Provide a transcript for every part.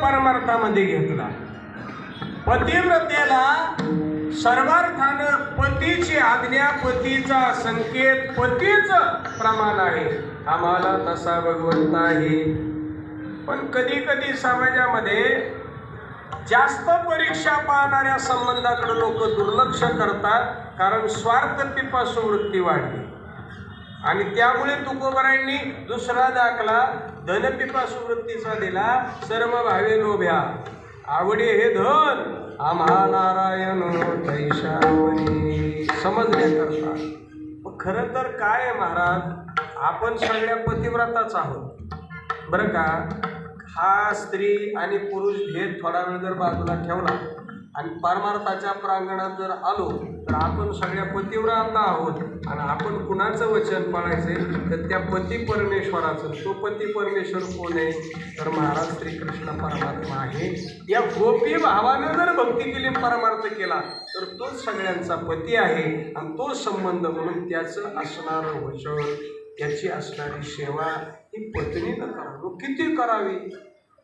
परमार्थामध्ये घेतला. पतिव्रतेला सर्वार्थानं पतीची आज्ञा, पतीचा संकेत, पतीच प्रमाण आहे. आम्हाला तसा भगवंत आहे. पण कधी कधी समाजामध्ये जास्त परीक्षा पाहणाऱ्या संबंधाकडे लोक दुर्लक्ष करतात, कारण स्वार्थ पिपासू वृत्ती वाढली. आणि त्यामुळे तुकोबरायांनी दुसरा दाखला धनपिपासू वृत्तीचा दिला. सर्व भावे लोभ्या आवडे हे धन, आम्हा नारायण तैशावरी समजण्याकरता. मग खरं तर काय आहे महाराज, आपण सगळ्या पतिव्रताच आहोत बरं का. हा स्त्री आणि पुरुष भेद थोडा वेळ जर बाजूला ठेवला आणि परमार्थाच्या प्रांगणात जर आलो तर आपण सगळ्या पतिव्रता आहोत. आणि आपण कुणाचं वचन पाळायचे तर त्या पती परमेश्वराचं. तो पती परमेश्वर कोण आहे तर महाराज श्रीकृष्ण परमात्मा आहे. या गोपी भावानं जर भक्ती केली, परमार्थ केला तर तोच सगळ्यांचा पती आहे. आणि तो संबंध म्हणून त्याचं असणारं वचन, त्याची असणारी सेवा ही पत्नीनं करावी. किती करावी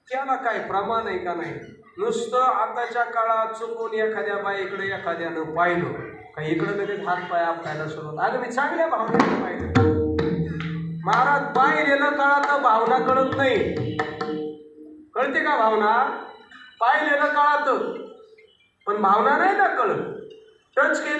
त्याला काय प्रमाण आहे का नाही. नुसतं आताच्या काळात चुकून एखाद्या बाईकडे एखाद्यानं पाहिलं का इकडं लगेच हात पाय आपल्याला सुरुवात. अगं मी चांगल्या भावनेनं पाहिलं महाराज. पाहिलेलं कळत, भावना कळत नाही. कळते का भावना? पाहिलेलं कळत पण भावना नाही ना कळत. टच केलं